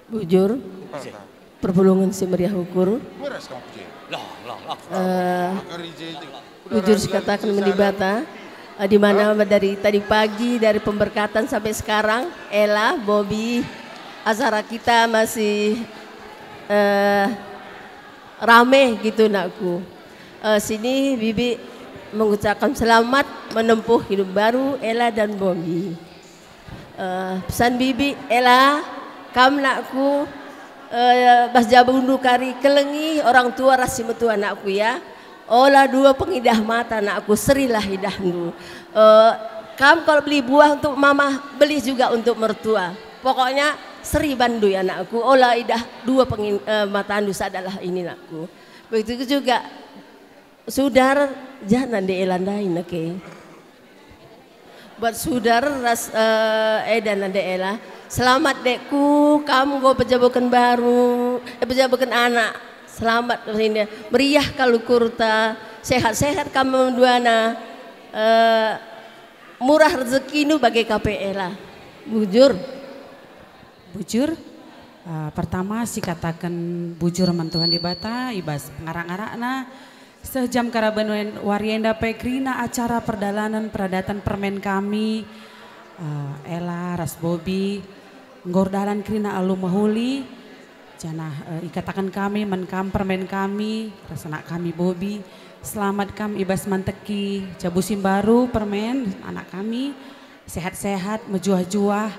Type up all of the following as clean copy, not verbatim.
Bujur, perpulungan si meriah ukur. Bujur sekatakan mendibata, di mana dari tadi pagi dari pemberkatan sampai sekarang, Ella, Bobby, acara kita masih rame gitu nakku. Sini Bibi mengucapkan selamat menempuh hidup baru Ella dan Bobby. Pesan Bibi, Ella, kam nakku bas jabundu kari kelengi orang tua rasi metu anakku ya. Olah dua pengidah mata anakku serilah hidahmu. Kam kalau beli buah untuk mama beli juga untuk mertua. Pokoknya seri bandu ya anakku. Olah idah dua mata andu adalah ini anakku. Begitu juga saudara jangan dielandain oke. Okay? Buat saudara Edan dan Ella, selamat dekku, kamu gue pejabakan baru, pejabakan anak, selamat ini meriah kalau kurta, sehat-sehat kamu duana, murah rezeki nu bagai KP Ella, bujur, pertama si katakan bujur mantuhan di bata, ibas pengarang-arangna. Sejam karaben warienda pekrina acara perdalanan peradatan permen kami Ella ras Bobby ngordalan krina alu mahuli janah ikatakan kami menkam permen kami rasana kami Bobby selamat kam ibas manteki cabusim baru permen anak kami sehat-sehat mejuah-juah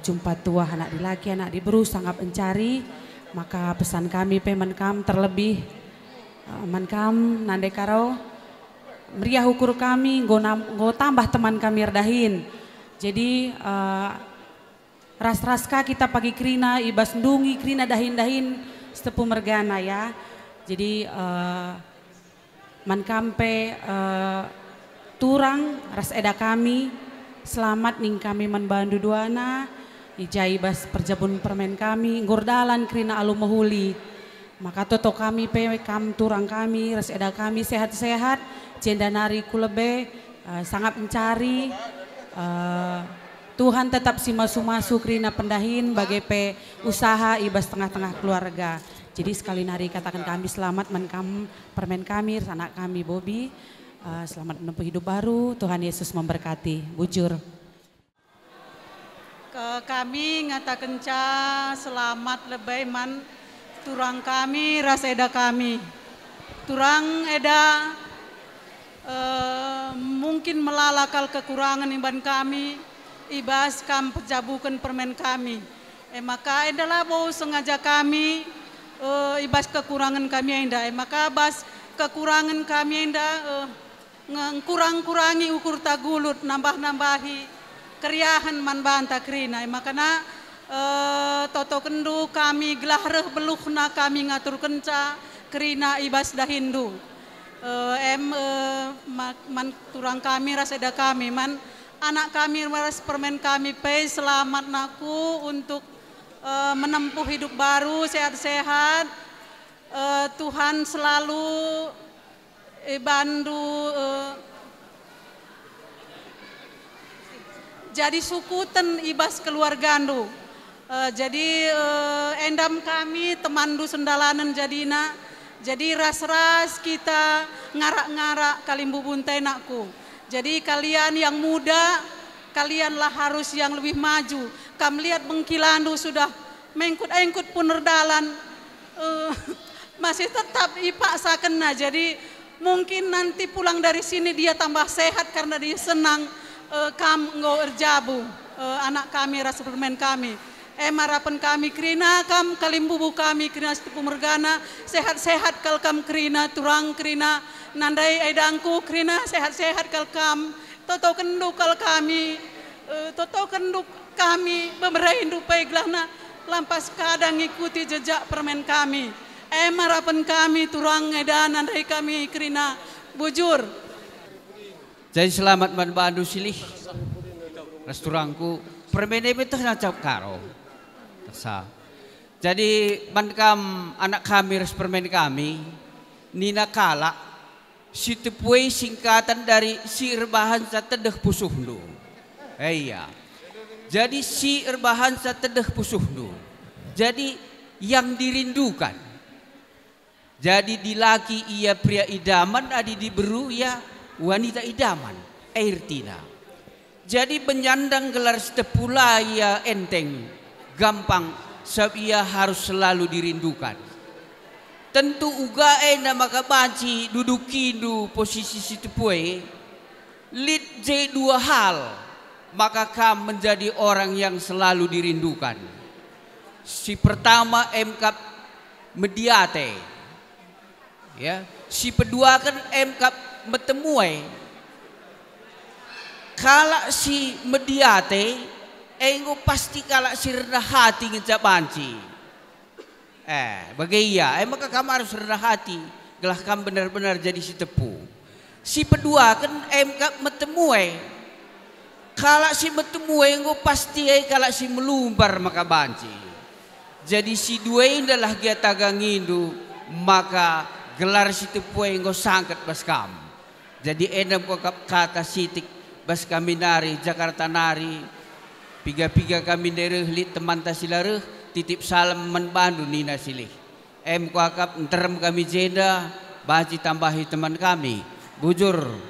jumpa tua anak di laki anak di beru sangat mencari maka pesan kami pemen kam terlebih mankam nande karo meriah ukur kami go tambah teman kami erdahin jadi ras-raska kita pagi krina ibas ndungi krina dahin-dahin setepu mergana ya jadi mankampe turang ras eda kami selamat ning kami manbandu duana ijai bas perjabun permen kami ngordalan krina alu mahuli maka toto kami kam turang kami ras eda kami sehat-sehat jenda nari kulebe sangat mencari Tuhan tetap si masu-masu krina pendahin bagai pe usaha ibas tengah-tengah keluarga jadi sekali nari katakan kami selamat menkam permen kami anak kami Bobby selamat menempuh hidup baru Tuhan Yesus memberkati bujur kami ngatakan selamat lebay man turang kami ras eda kami turang eda mungkin melalakal kekurangan iban kami ibas kam pejabukan permen kami maka edalah bau sengaja kami ibas kekurangan kami enda maka bas kekurangan kami enda kurang-kurangi ukur tagulut nambah-nambahi keriahan man banta krina makana toto kendu kami gelareh beluhna kami ngatur kenca kerina ibas dahindu man turang kami ras eda kami man anak kami ras permen kami pe selamat naku untuk menempuh hidup baru sehat-sehat Tuhan selalu bantu jadi sukutan ibas keluargandu jadi endam kami temandu sendalanan jadina jadi ras-ras kita ngarak-ngarak kalimbu buntai nakku jadi kalian yang muda kalianlah harus yang lebih maju kam lihat bengkilandu sudah mengkut-engkut punerdalan masih tetap ipaksa kena jadi mungkin nanti pulang dari sini dia tambah sehat karena dia senang kam ngo erjabu anak kami ras permen kami harapan kami krina kam kalimbubu kami krina setepu mergana sehat-sehat kal kam krina turang krina nandai edangku krina sehat-sehat kal kam toto kenduk kal kami toto kenduk kami beberai indupai gelahna lampas kadang ikuti jejak permen kami harapan kami turang edan nandai kami krina bujur jadi selamat bandu silih resturangku permen itu nacap karo jadi bankam anak kami res permen kami nina kala si tepui singkatan dari si rebahan sa tedeh pusuhnu iya Jadi si erbahan satedeh pusuhnu. Jadi yang dirindukan. Jadi di laki ia pria idaman, adi diberu ia wanita idaman. Airtina. Jadi penyandang gelar setepula ia enteng, gampang, sebab ia harus selalu dirindukan. Tentu uga nama kabanci duduk kindu posisi setepue, lid J dua hal. Maka kamu menjadi orang yang selalu dirindukan. Si pertama MK mediate, ya. Si kedua kan MK metemue. Kalau si mediate, engko pasti kalau si rendah hati ngecap banci. Bagaimana? Maka kamu harus rendah hati. Gelah kamu benar-benar jadi si tepu. Si kedua kan MK metemue. Kalau si bertemu engko pasti kalau si melumbar maka banci. Jadi si dua adalah dia tagangindu maka gelar si tepu engko sangkat bas kam. Jadi enam kata sitik bas kami nari Jakarta nari piga-piga kami dereh li teman tasilareh titip salam menbandu nina silih. Ko akap nterem kami jeda baci tambahi teman kami bujur.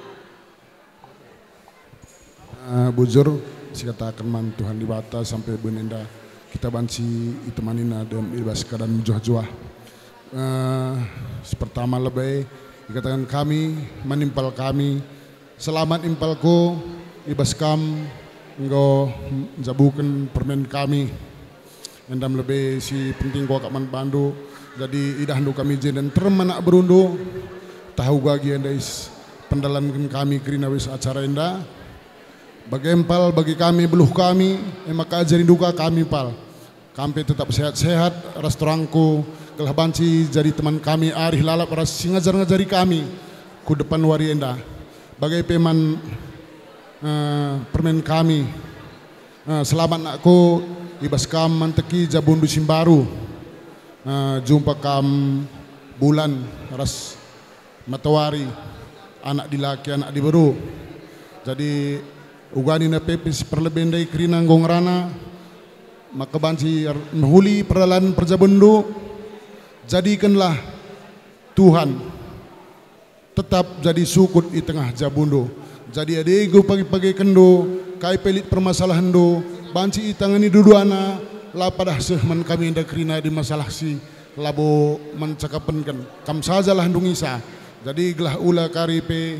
Bujur si katakan man Tuhan di bata sampai benenda kita banci itemanina dan ibas keadaan juah-juah. Pertama lebih dikatakan kami menimpal kami selamat impalku ibas kam engkau jabukan permen kami endam lebih si penting gua kaman bandu jadi idah handu kami jen dan termenak berundu tahu gagi endais pendalan kami kerina wis acara endah. Bagi empal bagi kami beluh kami maka ajarin duka kami pal kami tetap sehat-sehat restoranku gelah banci jadi teman kami arih lalap ras ngajar-ngajari kami ku depan warienda bagai peman permen kami selamat nakku ibas kam manteki jabundu simbaru jumpa kam bulan ras matawari anak dilaki anak diberu jadi ugani na pepis perlebendai kerina ngongrana maka banci menghuli perdalan perjabundu jadikanlah Tuhan tetap jadi sukut di tengah jabundu jadi adego pagi-pagi kendo kai pelit permasalahan do banci itangani duduana la padah sehman kami indah kerina di masalah si labo mencakapenkan kam sajalah ndungisa jadi gelah ula karipe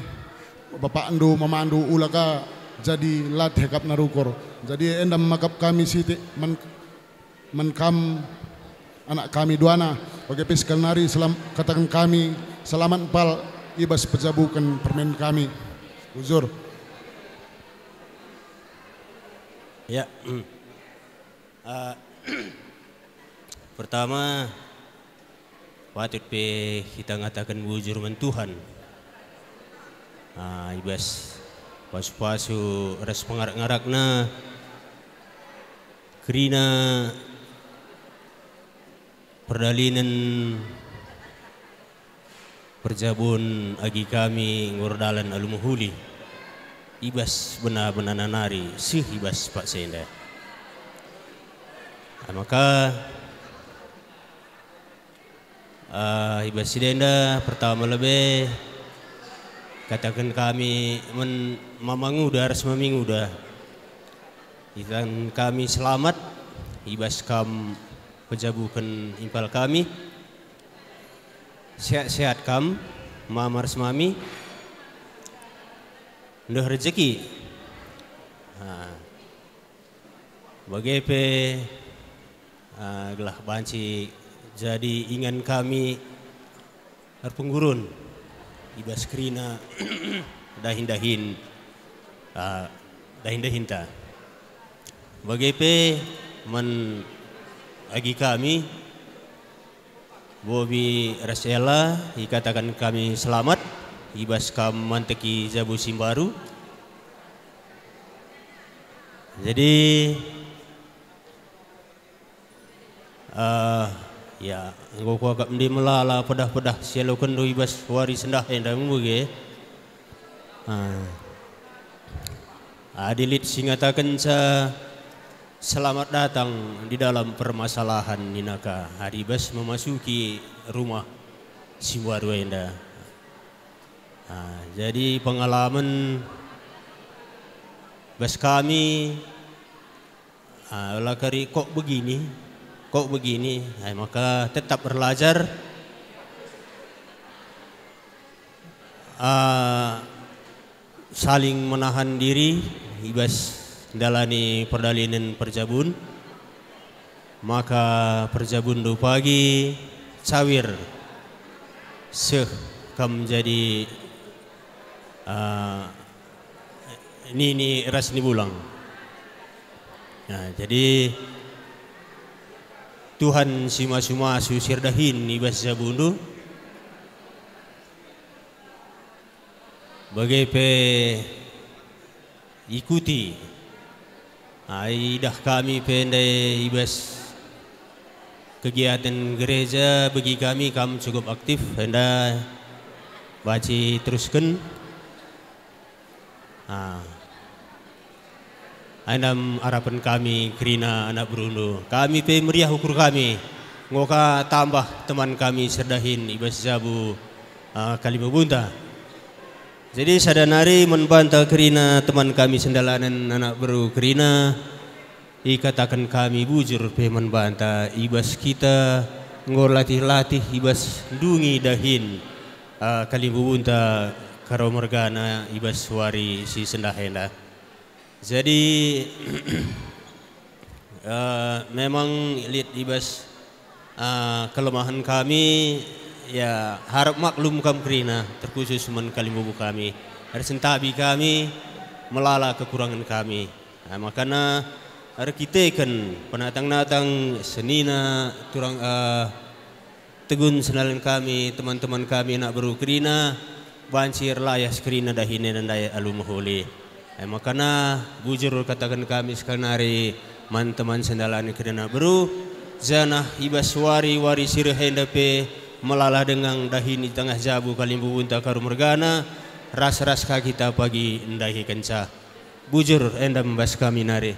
bapak ando mama ando ula ka jadi latih kap narukor jadi endam makap kami siti menkam anak kami duana bagi piskal nari katakan kami selamat pal ibas pejabukan permen kami uzur ya pertama patut pe kita ngatakan bujur men Tuhan ibas pasu-pasu res pengarak-ngarakna kerina perdalinan perjabun agi kami ngurdalan alumuhuli ibas benar-benar nanari sih ibas Pak Senda maka ibas Sidenda pertama lebih katakan kami memanguda harus meminguda ikan kami selamat ibas kam pejabukan impal kami sehat-sehat kam mamar semami ndah rezeki bagai pe gelah banci jadi ingan kami harpenggurun ibas kerina dahin-dahin ta bagai pe men agi kami bobi rasela ikatakan kami selamat ibas kam manteki jabu simbaru jadi ya ngoko agak mdi melala pedah-pedah sialo kendo ibas wari sendah endang muge adilit singatakan sa selamat datang di dalam permasalahan Ninaka. Hari bas memasuki rumah Simbaruenda. Jadi pengalaman bas kami lakari kok begini, maka tetap belajar. Saling menahan diri, ibas dalani perdalinan perjabun, maka perjabun do pagi cawir seh kam jadi ini ras ni bulang. Nah, jadi Tuhan sima-sima susir dahin ibas jabundu bagai pe ikuti dah kami pendai ibas kegiatan gereja bagi kami cukup aktif hendak baca teruskan andam harapan kami kerina anak berundu kami pe meriah ukur kami ngoka tambah teman kami serdahin ibas jabu Kalimabunta. Jadi sadanari membantah kerina teman kami sendalanan anak baru kerina ikatakan kami bujur pe membantah ibas kita ngor latih ibas dungi dahin Kalimabunta karo mergana ibas wari si sendahena. Jadi memang lihat ibas kelemahan kami. Ya harap maklum kam kerina terkhusus men Kalimbubu kami harus sentabi kami melala kekurangan kami. Makanya harus kita kan penatang-natang senina turang tegun senalan kami teman-teman kami nak baru kerina bancir layas kerina dahine dan daya alumhuli. Makanya bujur katakan kami sekanari man teman sendalan kerina baru zanah ibas wari sirah hendape melalah dengan dahin di tengah jabu Kalimabunta karo mergana ras kita pagi ndahi kenca bujur enda membas kami nari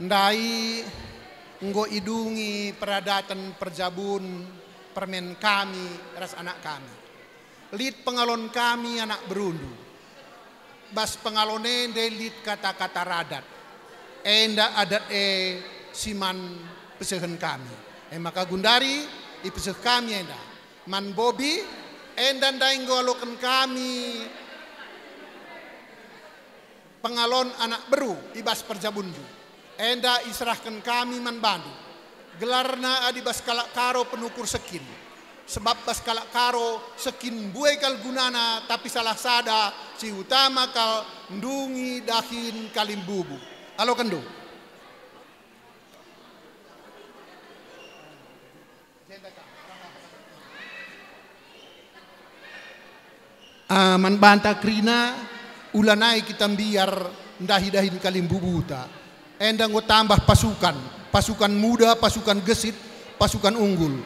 ndai nggo idungi peradatan perjabun permen kami ras anak kami lid pengalon kami anak berundu bas pengalone delit kata-kata radat enda adat siman pesehan kami. Maka gundari ipeseh kami enda. Man Bobi enda ndaing golokan kami pengalon anak beru ibas perjabundu. Enda israhkan kami man bandu. Gelarna adi bas kalak karo penukur sekin. Sebab bas kalak karo sekin buai kal gunana tapi salah sada si utama kal ndungi dahin Kalimbubu. Halo kendo. Man banta krina ulanai kita biar ndahi-dahin Kalimbubuta. Endang go tambah pasukan muda, pasukan gesit, pasukan unggul.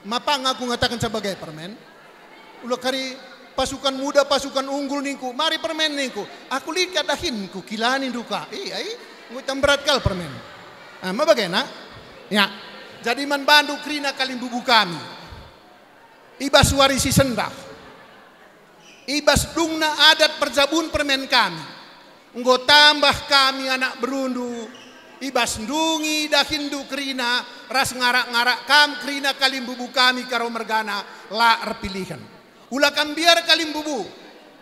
Mapang aku ngatakan sebagai permen. Ulah kari pasukan muda, pasukan unggul ningku, mari permen ningku. Aku lihat dahinku kilani duka. Ngutam berat kal permen. Ma bagaimana? Ya. Jadi man bandu krina Kalimbubu kami. Ibas warisi sendah. Ibas dungna adat perjabun permen kami. Nggo tambah kami anak berundu. Ibas ndungi dahindu kerina. Ras ngarak-ngarak kam kerina Kalimbubu kami karo mergana. La erpilihan. Ulah kam biar Kalimbubu.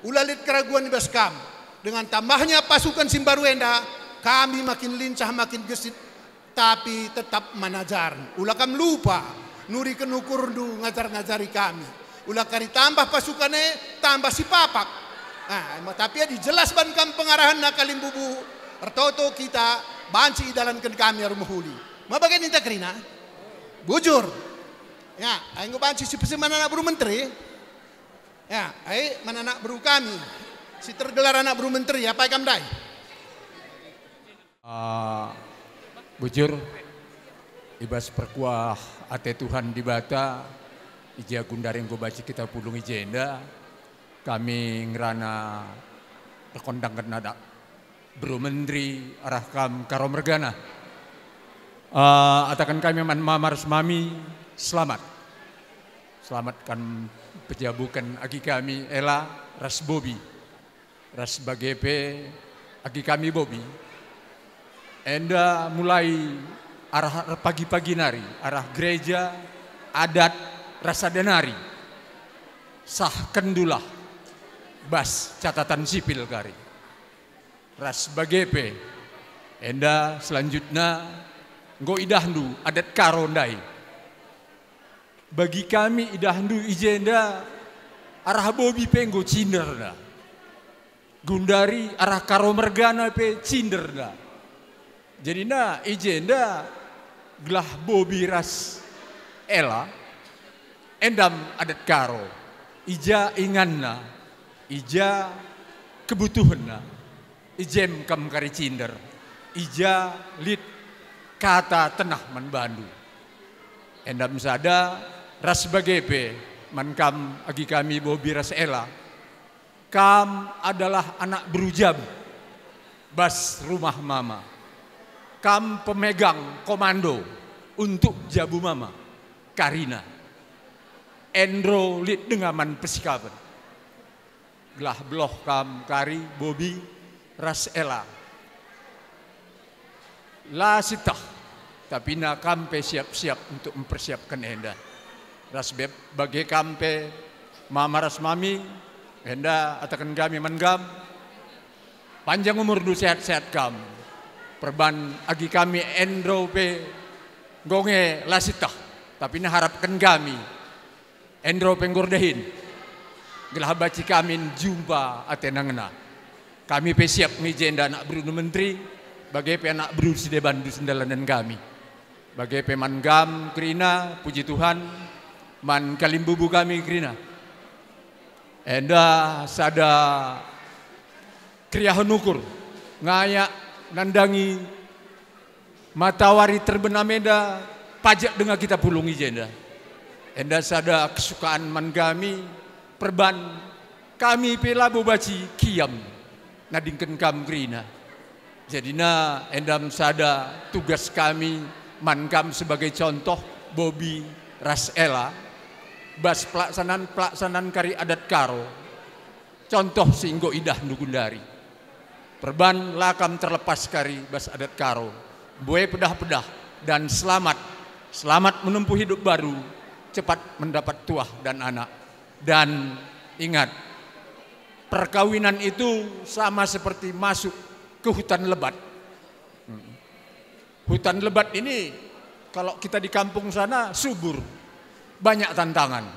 Ulah lihat keraguan ibas kam. Dengan tambahnya pasukan Simbaruenda. Kami makin lincah makin gesit. Tapi tetap manajar. Ulah kam lupa. Nuri kenukurdu ngajar-ngajari kami. Ulah kari tambah pasukannya, tambah si papak. Tapi ya dijelas ban kam pengarahan na Kalimbubu. Ertoto kita banci dalankan kami arumuhuli. Ma bagian inta kerina? Bujur. Ya, ayo banci si mana anak buru menteri. Ya, ayo mana anak buru kami. Si tergelar anak buru menteri apa kam dai? Bujur. Ibas perkuah ate Tuhan di bata. Ija gundaring go baci kita pulung ijenda kami ngerana rekondang nada Bro Menteri arah kam Karomergana. Atakan kami mamarus mami selamat. Selamatkan pejabukan agi kami Ela ras Bobi. Ras bagepe agi kami Bobi. Enda mulai arah pagi-pagi nari, arah gereja adat rasa denari. Sah kendulah bas catatan sipil kari. Ras bagepe enda selanjutnya nggo idahdu adat karondai. Bagi kami idahdu ijenda arah Bobi pe nggo cinderna. Gundari arah Karomergana pe cinderna. Jadi na ijenda gelah Bobi ras Ela endam adat karo. Ija inganna, ija kebutuhanna. Ijem kam kari cinder, ija lit kata tenah man Bandu. Endam sada ras bagepe man kam agi kami Bobi ras Ela. Kam adalah anak berujab bas rumah mama. Kam pemegang komando untuk jabu mama Karina. Endro lit dengaman pesikapan. Gelah beloh kam kari Bobi ras Ela. La sitah, tapi na kampe siap-siap untuk mempersiapkan enda. Ras bagi kampe mama ras mami, enda atakan kami mengam. Panjang umur du sehat-sehat kam. Perban agi kami endro pe gonge la sitah, tapi na harapkan kami endro penggordahin. Gelah baci kami jumpa atenangna. Kami pe siap ngijenda anak Bruno Menteri, bagai pe anak Bruno Side Bandu sendalanan kami. Bagai pe mangam Krina, puji Tuhan, man kalimbubu kami Krina. Enda sada kriyahan ukur, ngayak nandangi matawari terbenameda, pajak dengan kita pulung ijenda. Enda sada kesukaan man kami, perban kami pe labu baci kiam. Nadingken kam Krina. Jadina endam sada tugas kami mankam sebagai contoh Bobi ras Ela bas pelaksanaan kari adat karo. Contoh singgo idah nugundari. Perban lakam terlepas kari bas adat karo. Boe pedah-pedah dan selamat menempuh hidup baru, cepat mendapat tuah dan anak. Dan ingat, perkawinan itu sama seperti masuk ke hutan lebat. Hutan lebat ini kalau kita di kampung sana subur, banyak tantangan.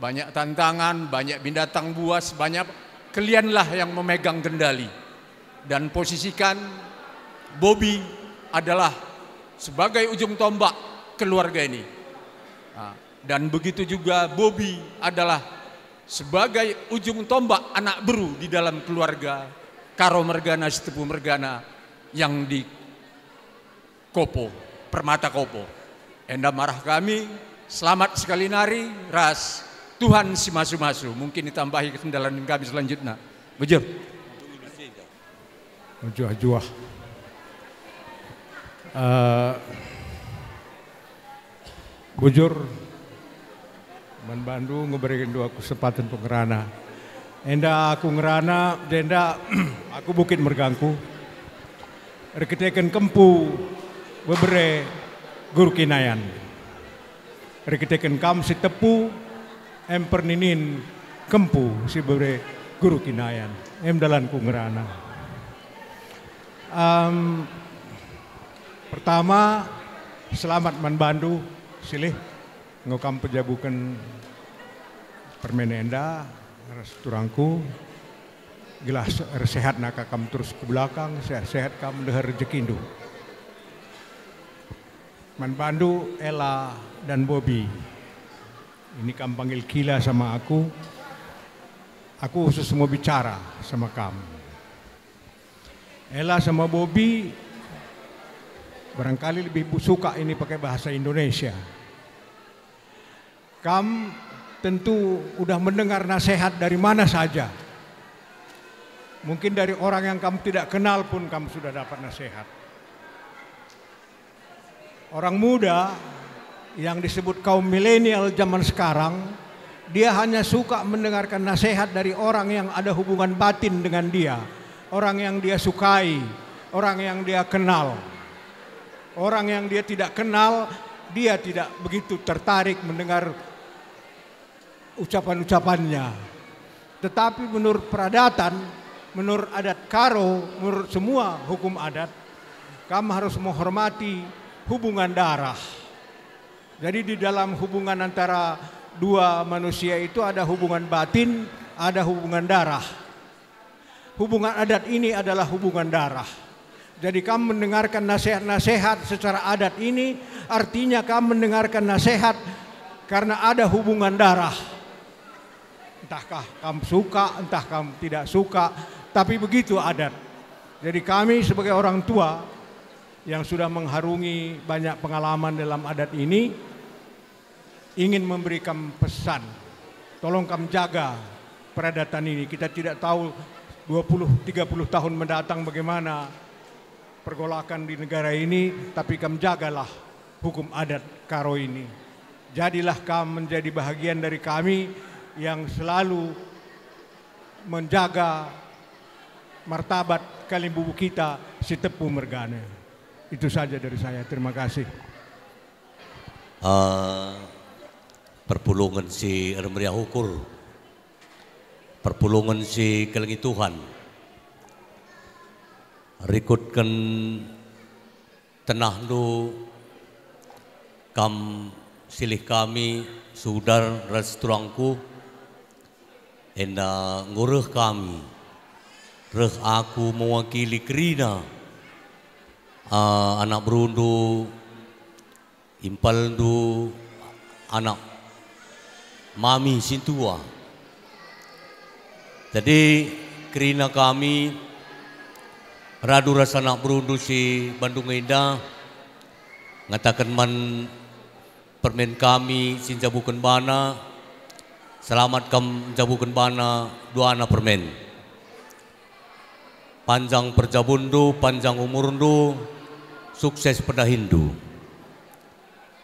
Banyak tantangan, banyak binatang buas, banyak kalianlah yang memegang kendali. Dan posisikan Bobi adalah sebagai ujung tombak keluarga ini. Dan begitu juga Bobi adalah sebagai ujung tombak anak beru di dalam keluarga Karomergana Setepu Mergana yang di Kopo, Permata Kopo. Enda marah kami, selamat sekali nari, ras Tuhan si masu-masu. Mungkin ditambahi kesendalan kami selanjutnya. Bujur. Juah-juah. Bujur. Man Bandu ngeberikan dua kesempatan pengerana. Enda aku ngerana, denda aku bukit mergangku. Rekiteken kempu bebere guru kinayan. Rekiteken kam si tepu emperninin kempu si bebere guru kinayan. Dalanku ngerana. Pertama, selamat Man Bandu, silih ngokam pejabukan permenenda turangku gelas sehat nak kam terus ke belakang sehat kam dehar rezekindu. Man Bandu, Ela dan Bobi ini kam panggil Kila sama aku khusus mau bicara sama kamu. Ela sama Bobi barangkali lebih suka ini pakai bahasa Indonesia. Kamu tentu udah mendengar nasihat dari mana saja. Mungkin dari orang yang kamu tidak kenal pun kamu sudah dapat nasihat. Orang muda yang disebut kaum milenial zaman sekarang, dia hanya suka mendengarkan nasihat dari orang yang ada hubungan batin dengan dia, orang yang dia sukai, orang yang dia kenal. Orang yang dia tidak kenal, dia tidak begitu tertarik mendengar ucapan-ucapannya. Tetapi menurut peradatan, menurut adat Karo, menurut semua hukum adat, kamu harus menghormati hubungan darah. Jadi di dalam hubungan antara dua manusia itu ada hubungan batin, ada hubungan darah. Hubungan adat ini adalah hubungan darah. Jadi kamu mendengarkan nasihat-nasihat secara adat ini, artinya kamu mendengarkan nasihat karena ada hubungan darah. Entahkah kamu suka, entah kamu tidak suka, tapi begitu adat. Jadi kami sebagai orang tua yang sudah mengharungi banyak pengalaman dalam adat ini, ingin memberikan pesan, tolong kamu jaga peradatan ini. Kita tidak tahu 20-30 tahun mendatang bagaimana pergolakan di negara ini, tapi kamu jagalah hukum adat Karo ini. Jadilah kamu menjadi bahagian dari kami yang selalu menjaga martabat Kalimbubu kita si Tepu Mergane. Itu saja dari saya, terima kasih. Perpulungan si Remria Hukur, perpulungan si Kelengi Tuhan, rikutkan tenah nu kam silih kami sudar resturangku enda ngureh kami reh aku mewakili Krina anak berundu impal du anak mami sintua. Jadi Krina kami radu rasa nak berundu si Bandung Indah ngatakan man permen kami sin jabukan bana selamat kam jabukan bana dua anak permen panjang perjabundu panjang umurundu sukses pada Hindu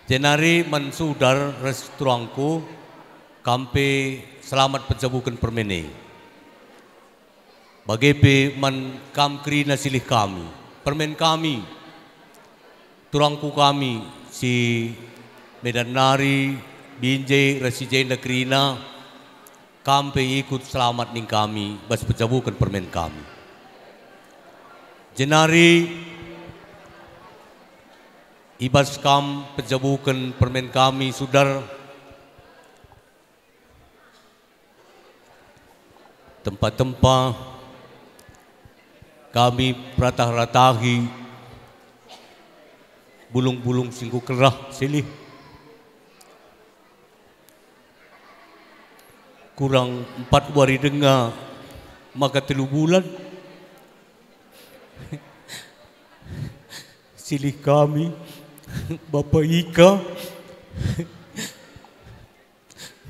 jenari man sudar restuangku kampe selamat penjabukan permene bagepe man kam Krina silih kami, permen kami, turangku kami, si Medan Nari, Binjai, Rasi Jenda Krina, kampe ikut selamat ning kami, bas penjabukan permen kami. Jenari, ibas kam penjabukan permen kami, sudar, tempat-tempat, kami ratah-ratahi bulung-bulung singku kerah silih kurang 4 hari dengar maka 3 bulan silih kami Bapak Ika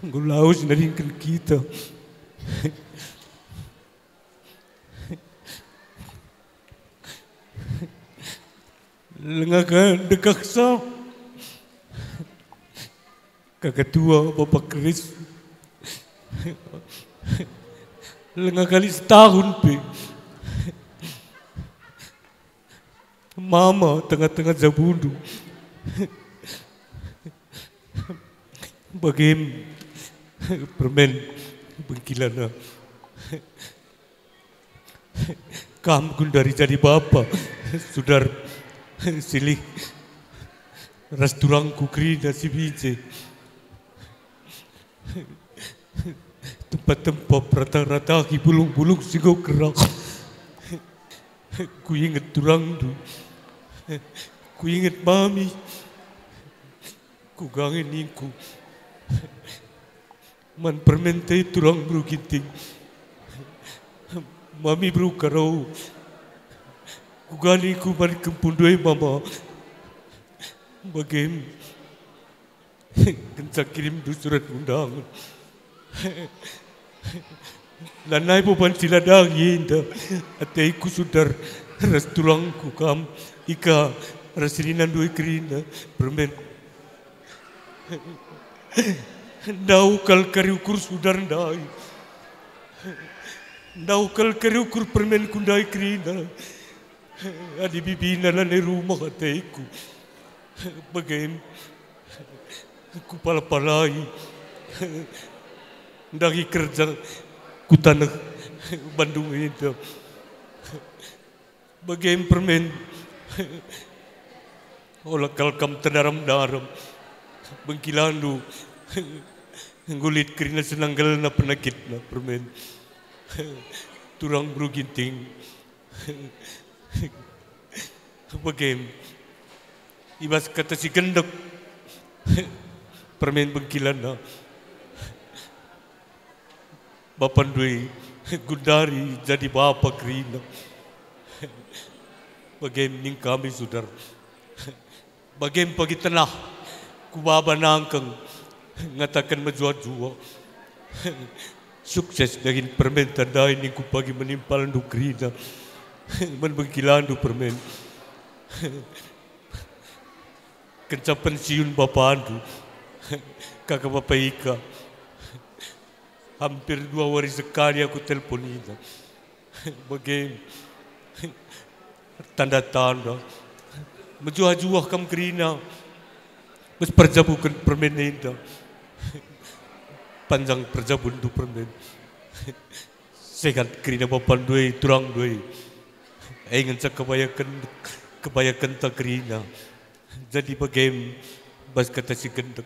ngulaus naringkan kita lengakan dekaksa ketua Bapak Kris lengah kali setahun pe mama tengah-tengah jabundu bagaim permen bengkilana kamu dari jadi bapak sudar silih resturangku Krina si Binjai tempat-tempat rata-rata bulung-bulung singgo kerak ku inget turang tu ku inget mami ku gangen ningku man permentai turang bro ginting mami bro karau kugani ku balik kempundoi mama bagim kencak kirim du surat undangan Lanai bukan sila daging da. Ataiku sudar ras tulangku kam ika rasilinan dua kerina permen. Daukal kariukur sudar ndai. Daukal kariukur permen kundai kerina. Adi bibina lanai rumah ataiku. Bagaim ku pala-palai. Dari kerja ku tanah Bandung itu. Bagaim permen olah kalkam tenaram-daram bengkilandu ngulit kerina senanggal na penakit na permen turang beruginting bagaim ibas kata si gendek permen bengkilan na bapan dui gundari jadi bapa kerina bagaim ning kami sudar bagaim pagi tenah kubaba nangkeng ngatakan menjua-jua sukses dari permen tandai ning ku pagi menimpal ndu kerina menbengkilan ndu permen kenca pensiun bapa andu kakak bapa Ika hampir 2 hari sekali aku telpon Ina bagaim tanda-tanda menjuah-juah kam kerina mas perjabukan permen Ina panjang perjabun tu permen sehat kerina bapan duai turang duai ingin sa kebayakan tak kerina jadi bagaim bas kata si gendek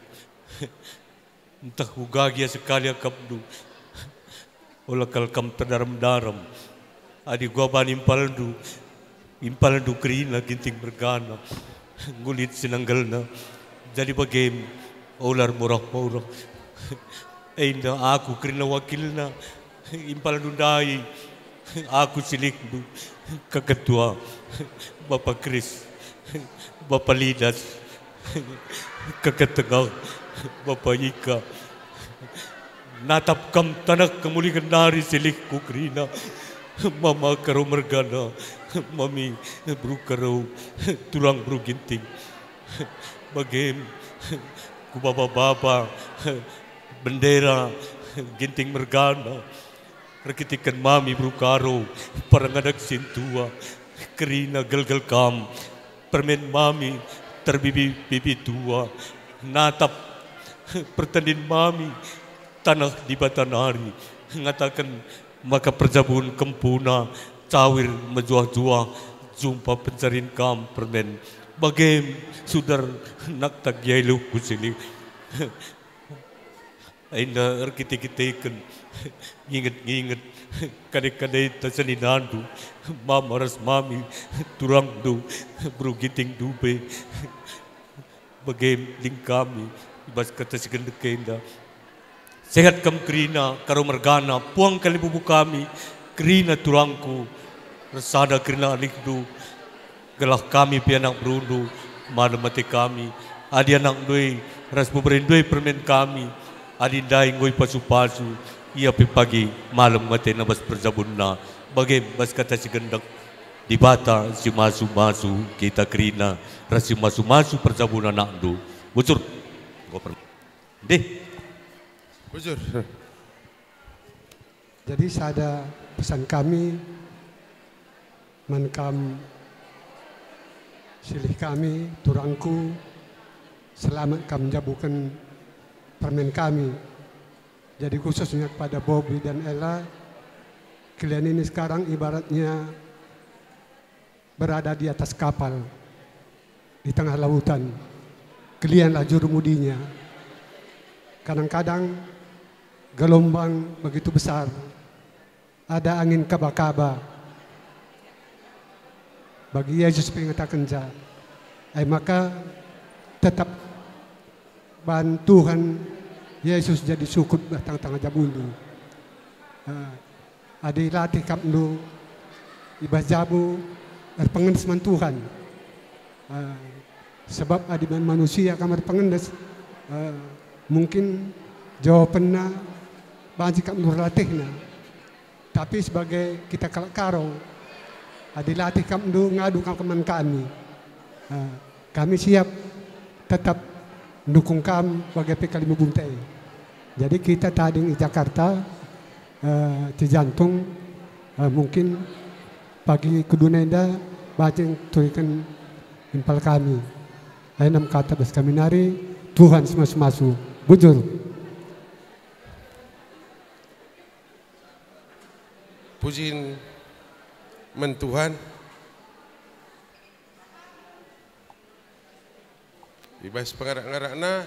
entah ugagia sekali akap du olah kalkam terdaram-daram adi gua banimpal du kerina ginting bergana ngulit sinanggalna jadi bagaim olar murah-murah ainda aku kerina wakilna impal du dai aku silik du keketua Bapak Kris Bapak Lidas keketegak Bapak Ika natap kam tanak kemulikan dari silikku kerina mama karo mergana mami bru karo tulang bru ginting bagaim ku baba-baba bendera ginting mergana rakitikan mami bru karo parangadak sintua kerina gelgel kam permen mami terbibi tua natap pertandin mami tanah di Batanari ngatakan maka perjabun kempuna cawir menjuah-juah jumpa pencarin kam permen bagaim sudar nak tak yailu kusili ainda arkite-kiteken nginget-nginget kadai-kadai tasaninandu mama ras mami turang du bru giting dupe bagaim ling kami ibas kata si gendekenda sehat kam kerina karo mergana puang kali bubu kami kerina turangku resada kerina alikdu gelah kami pianak berundu mana mati kami adi anak doi ras beberindoi permen kami adi dai ngoi pasu-pasu ia pagi malam mati nabas perjabunna bagai bas kata si gendek di bata si masu-masu kita kerina ras si masu-masu perjabunna anak du bocor deh bujur. Jadi sada pesan kami menkam silih kami turangku selamat kam jabukan permen kami. Jadi khususnya kepada Bobby dan Ella, kalian ini sekarang ibaratnya berada di atas kapal di tengah lautan. Kalianlah jurumudinya. Kadang-kadang gelombang begitu besar, ada angin kaba-kaba. Bagi Yesus mengatakan maka tetap bantuan Yesus jadi sukut datang tengah jabulu. Adi latih kapnu ibas jabu pengendes man Tuhan. Sebab adi manusia kamar pengendes mungkin jawabannya banyak kapnu latihna Tapi sebagai kita karo, dilatih kami ngadu teman kami. Kami siap tetap dukung kami sebagai PKL Buntai. Jadi kita tadi di Jakarta, di jantung, mungkin pagi kedunenda bajeng turikan impal kami. Enam kata bas kami nari, Tuhan semas-masu, bujur. Pujiin mentuhan, ibas pengarak-ngarakna,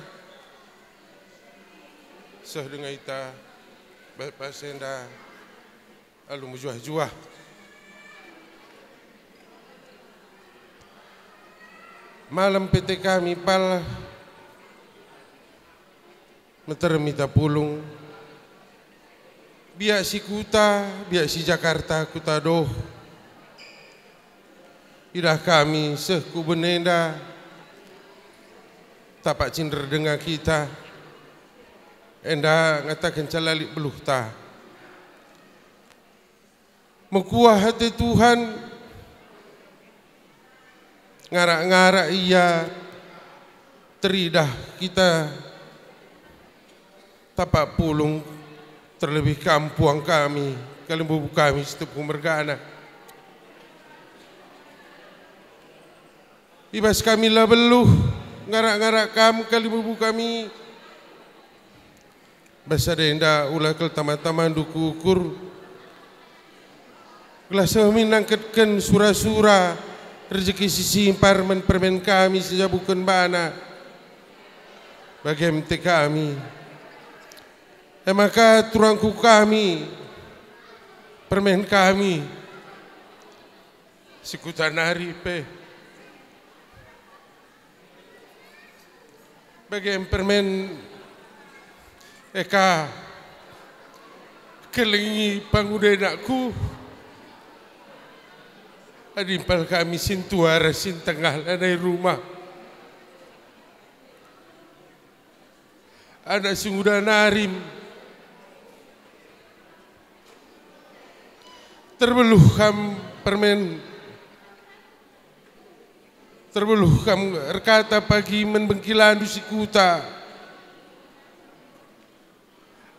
seh dengan ita, pasenda, alu mujuah-juah. Malam PT kami pal, metermita pulung, biak si kuta, biak si Jakarta kuta doh. Idah kami seh ku benenda, tapak cinder dengar kita, enda ngatakan calalik beluh ta. Mekuah hati Tuhan, ngarak-ngarak ia teridah kita tapak pulung terlebih kampuang kami kalimbubu kami setiap mergana ibas kami lah beluh ngarak-ngarak kamu kalimbubu kami basa denda ulah kel taman-taman duku ukur gelas minangketkan sura-sura rezeki sisi parmen permen kami saja bukan bana bagi MT kami. Maka turangku kami permen kami sikutanari pe bagi permen eka kelingi pangudenakku adimpal kami sintuara sin tengah dari rumah. Anak singuda narim. Terbeluh kam permen. Terbeluh kam rekata pagi menbengkilandu si kuta.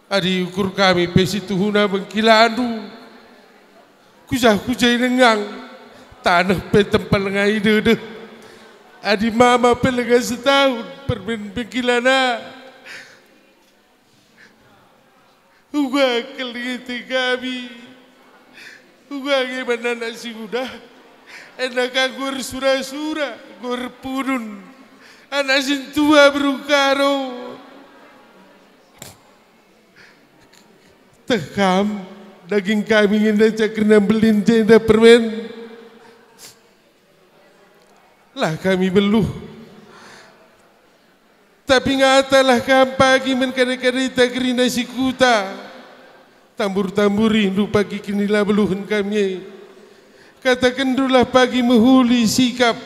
Adi ukur kami pesi tuhuna bengkilandu. Kujah-kujah nengang. Tanah pe tempel ngai dede. Adi mama pelenga setahun permen bengkilana. Uga keliti kami. Uga gimana nasi udah. Enak gur sura-sura. Gur purun. Anak sintua berukaro. Tekam. Daging kami ingin cakena belin jenda permen. Lah kami beluh. Tapi ngatalah kam pagi menkada-kada tagri nasi kuta. Tambur-tambur rindu pagi kinilah beluhan kami. Katakan dulah pagi menghuli sikap.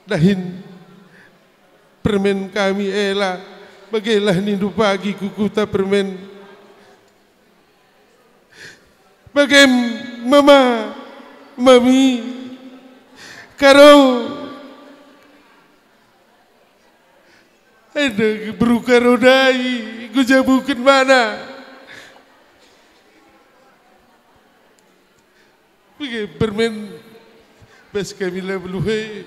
Dahin permen kami elah. Bagilah nindu pagi kukuta permen. Bagaim mama, mami. Karo ada berukarodai gujabukan mana Bagi permen bas kami lah beluhe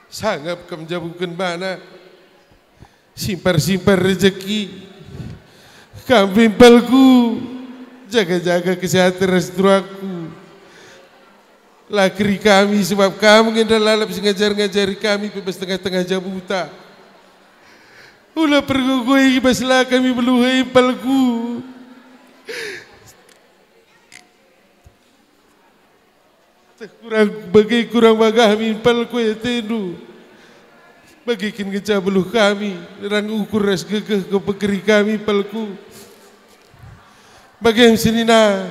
sangat kam jabukan mana simpar-simpar rezeki kami palku jaga-jaga kesehatan restoranku lakri kami sebab kamu yang lalap ngajar-ngajari kami bebas tengah-tengah jabuta. Ulah pergugui baslah kami beluhai palku. Kurang bagah kami palku ya tendu. Bagikan keca beluh kami, rang ukur ras gegeh ke pekeri kami palku. Bagi senina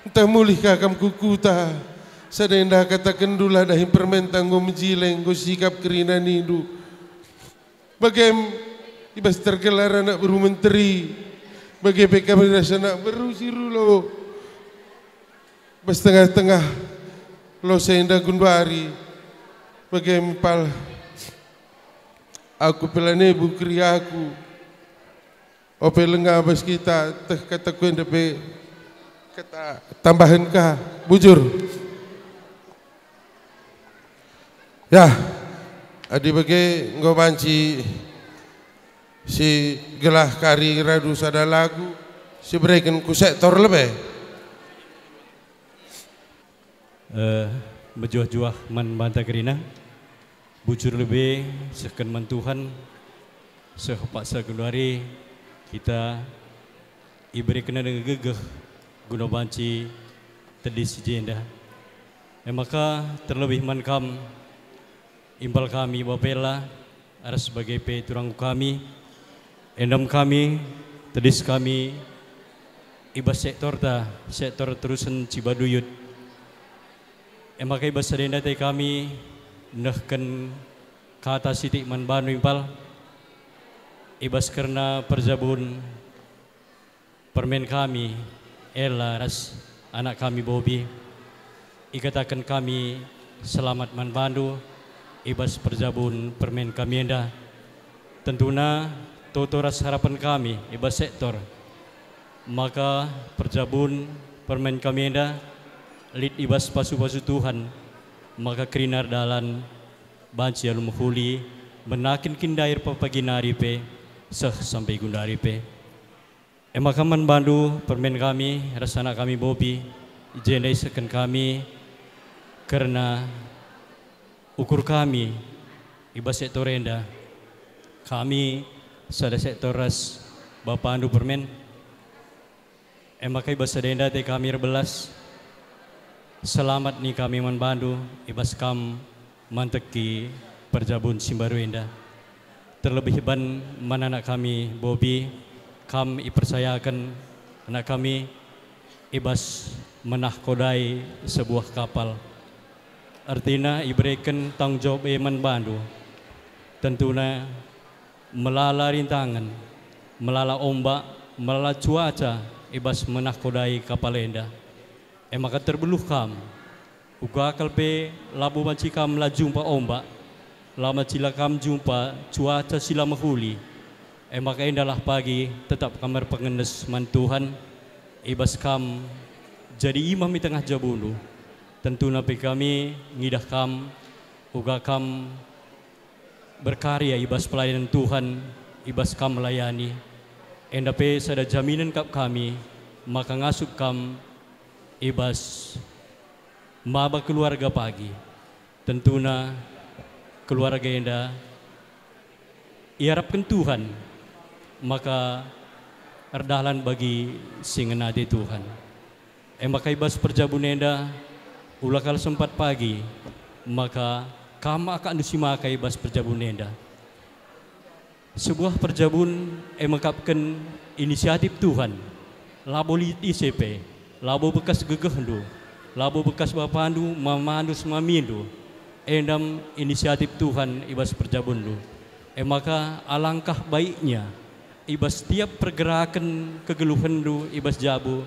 entah mulihkah kam kukuta. Sadenda katakan dulah dahi permen tanggo menjileng go sikap kerina nindu. Bagem ibas tergelar anak baru menteri Bagi kami rasa nak berusiru lo. Pas tengah-tengah lo senda gunduari. Bagi empal. Aku pelane bukri aku. Ope lengah bas kita. Teh kata kuen depe. Kata tambahan kah bujur. Ya, adi bagi ngobanci si gelah kari radu sada lagu si berikan ku sektor lebih. Berjuah-juah man banta kerina bujur lebih sekan man Tuhan sehepaksa gunduari kita iberi kena dengan gegeh guna banci tedis jenda. Maka terlebih man kam imbal kami bapela ada sebagai pe turang kami endam kami tedis kami ibas sektor terusan Cibaduyut maka ibas sedenda te kami nehken kata sitik man banu imbal ibas karena perjabun permen kami Ella ras anak kami Bobby ikatakan kami selamat man bandu ibas perjabun permen kami enda tentuna toto ras harapan kami ibas sektor maka perjabun permen kami enda lid ibas pasu-pasu Tuhan maka krinar dalan banci alum huli menakin kindair papaginari pe seh sampai gundari pe maka man bandu permen kami rasana kami Bobby jendai seken kami karena ukur kami ibas sektor enda kami sada sektor ras Bapak andu permen maka ibas sedenda te kami rebelas selamat nih kami man bandu ibas kam manteki perjabun Simbaru enda terlebih ban man anak kami Bobby kam ipersayakan anak kami ibas menahkodai sebuah kapal artinya iberikan tanggung jawab man bandu tentunya melala rintangan melala ombak melala cuaca ibas menahkodai kapal enda maka terbeluh kam uga kalpe labu manci kam la jumpa ombak lama cila kam jumpa cuaca sila mahuli maka indalah pagi tetap kamar pengenes man Tuhan ibas kam jadi imam di tengah jabunu tentu napi kami ngidah kam uga kam berkarya ibas pelayanan Tuhan ibas kam melayani endape sada jaminan kap kami maka ngasup kam ibas maba keluarga pagi tentuna keluarga enda iharapkan Tuhan maka erdalan bagi singenade Tuhan maka ibas perjabun enda ulakal sempat pagi maka kama akan disimaka ibas perjabun enda sebuah perjabun mengkapkan inisiatif Tuhan labo ICP labo bekas gegehndu labo bekas bapandu mamandu semamindu endam inisiatif Tuhan ibas perjabun lu maka alangkah baiknya ibas setiap pergerakan kegeluhan lu ibas jabu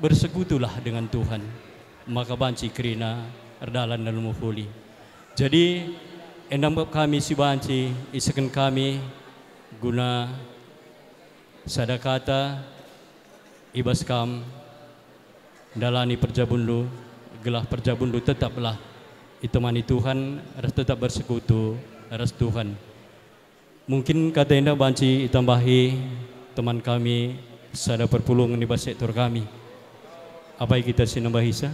bersekutulah dengan Tuhan maka banci kerina erdalan dan muhuli jadi endam kami si banci isakan kami guna sadakata ibas kam dalani perjabun lu gelah perjabun lu tetaplah itemani Tuhan harus tetap bersekutu harus Tuhan mungkin kata enda banci itambahi teman kami sada perpulungan di sektor kami apa yang kita sinambahisa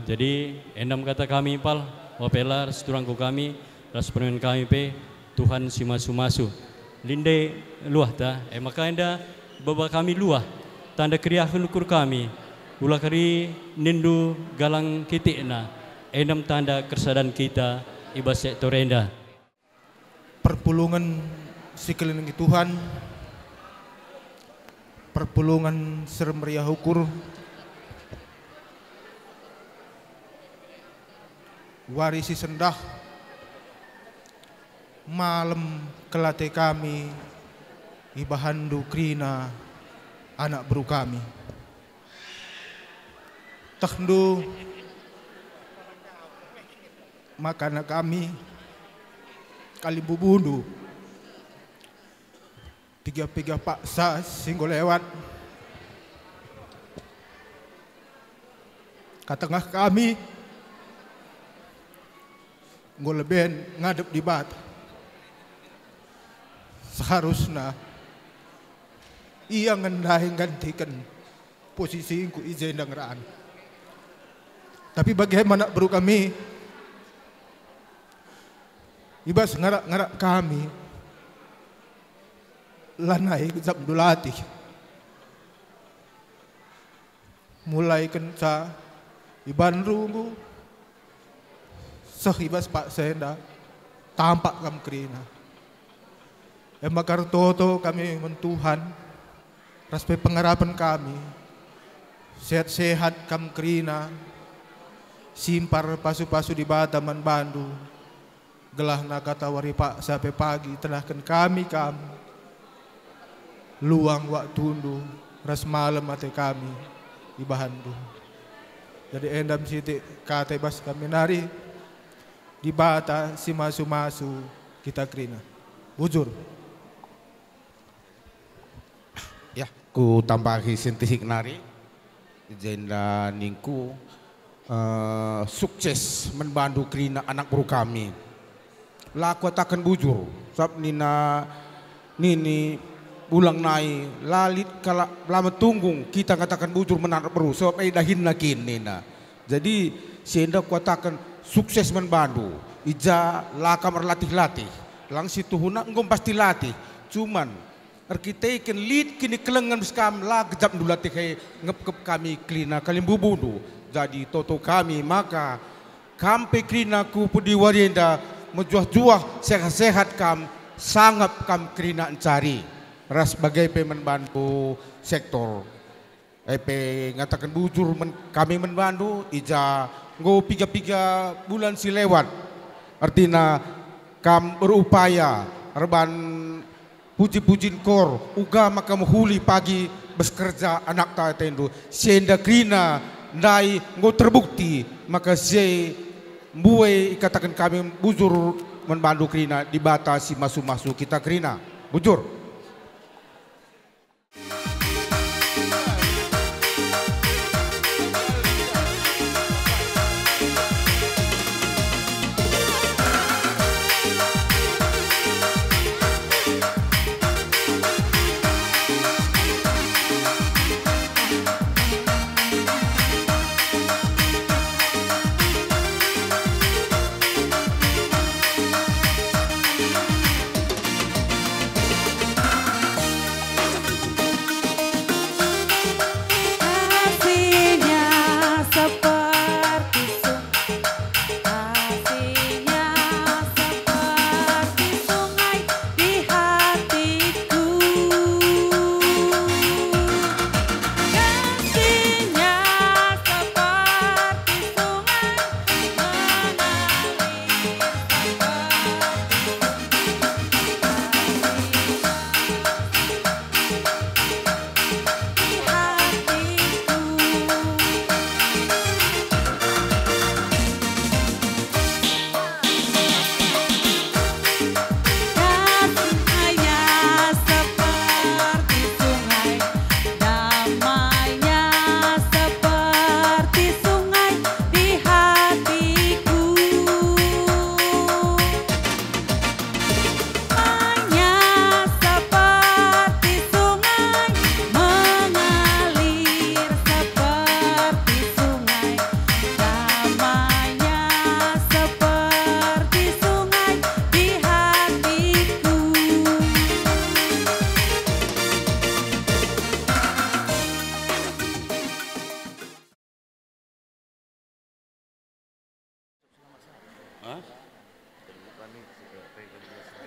jadi endam kata kami pal wapela seturangku kami ras permen kami pe Tuhan si masu-masu linde luah ta maka enda baba kami luah tanda kriahan ukur kami ulah kari nindu galang kitikna endam tanda kersadaran kita ibas sektor enda perpulungan sekeliling Tuhan perpulungan sermeriah ukur warisi sendah malam kelate kami ibahandu krina anak bro kami. Tahndu makana kami Kalimbubundu tiga paksa singgo lewat katengah kami ngoleben ngadep di bat seharusnya ia ngendai gantikan posisi ku ijen dengeraan. Tapi bagaimana bro kami ibas ngarak-ngarak kami lanai Zabdulati mulai kenca iban rungu sehibas Pak Senda tampak kam krina emakar toto kami mentuhan raspe pengharapan kami sehat-sehat kam krina simpar pasu-pasu di Bataman Bandu gelah nakata wari Pak sampai pagi tenahkan kami luang waktu undu ras malam mati kami di Bahandu. Jadi endam siti kata bas kami nari di bata si masu-masu kita krina bujur. Ya, ku tambahi sintihik nari jenda ningku sukses membantu krina anak bro kami. Laku takkan bujur sab nina nini bulang nai lalit kala lama tunggung kita katakan bujur menarik bro sebab dahin lakin nina. Jadi sehingga kuatakan sukses membantu ija laka merlatih-latih lang situ huna ngom pasti latih cuman kita ikan lead kini kelengan skam la kejap dulatih ngep kami klina Kalimbubundu. Jadi toto kami maka kampe krina ku pudi warienda menjuah-juah sehat-sehat kam sangat kam krina encari ras sebagai membantu sektor ngatakan bujur kami membantu ija ngo piga bulan si lewat artinya kam berupaya reban puji-pujin kor uga maka menghuli pagi bekerja anak ta tendu senda krina ndai ngo terbukti maka ze mbuai katakan kami bujur membantu krina dibatasi masuk-masuk kita krina bujur.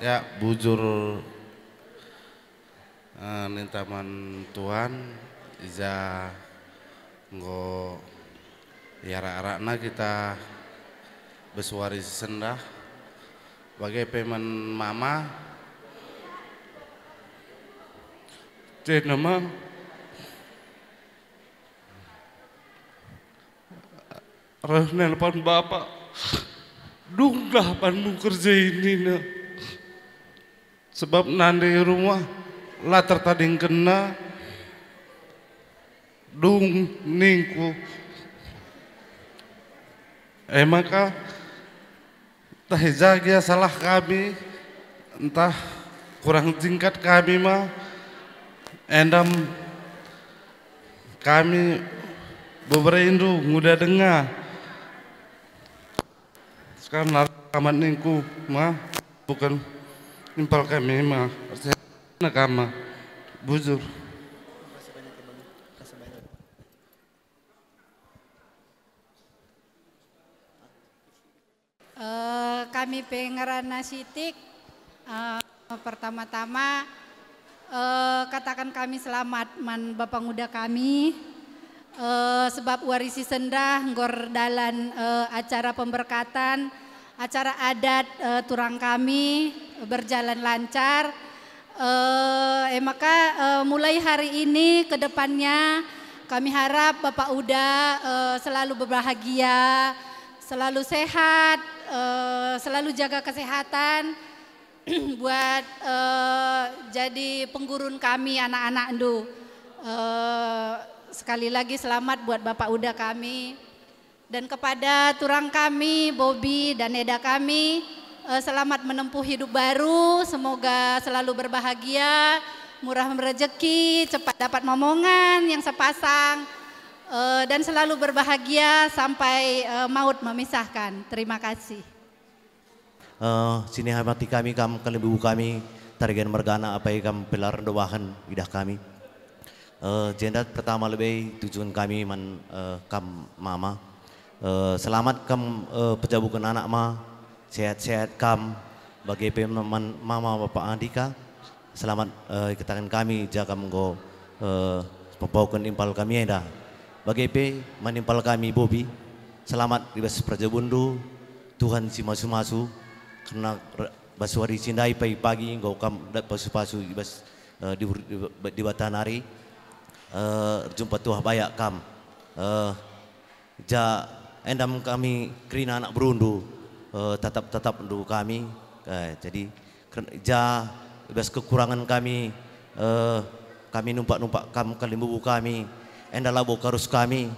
Ya, bujur nintaman Tuhan iza nggo yara-arakna kita besuari sendah bagai pemen mama Cina mah nelpon bapak, dunglah panmu kerja ini nah. Sebab nanti rumah latar tadi kena dung ningku. Maka tah jaga salah kami, entah kurang tingkat kami mah, endam kami beberapa mudah dengar. Sekarang rekaman ningku mah bukan impal kami mah, saya kama bujur. Kami pengerana sitik, pertama-tama katakan kami selamat man Bapak Muda kami, sebab warisi sendah ngor dalan acara pemberkatan, acara adat turang kami berjalan lancar. Maka mulai hari ini ke depannya kami harap Bapak Uda selalu berbahagia, selalu sehat, selalu jaga kesehatan buat jadi penggurun kami anak-anak Ndu. Sekali lagi selamat buat Bapak Uda kami. Dan kepada turang kami, Bobby dan Eda kami, selamat menempuh hidup baru, semoga selalu berbahagia, murah rezeki, cepat dapat momongan yang sepasang, dan selalu berbahagia sampai maut memisahkan. Terima kasih. Sini hamati kami, kam kalibu kami, tarigan mergana apa kam pilar doahan idah kami. Jendat pertama lebih tujuan kami man kam mama. Selamat kam pejabukan anak ma, sehat-sehat kam bagi peman mama bapak Andika. Selamat katakan kami jaga menggo membawakan impal kami eda. Bagi manimpal kami Bobby. Selamat ibas perjabundu Tuhan si masu-masu karena basuari cindai pagi ngau kam dat pasu-pasu ibas di batanari. Jumpa tuah bayak kam ja endam kami kerina anak berundu tetap ndu kami jadi ja ibas kekurangan kami kami numpak kam kalimbubu kami endala bokarus kami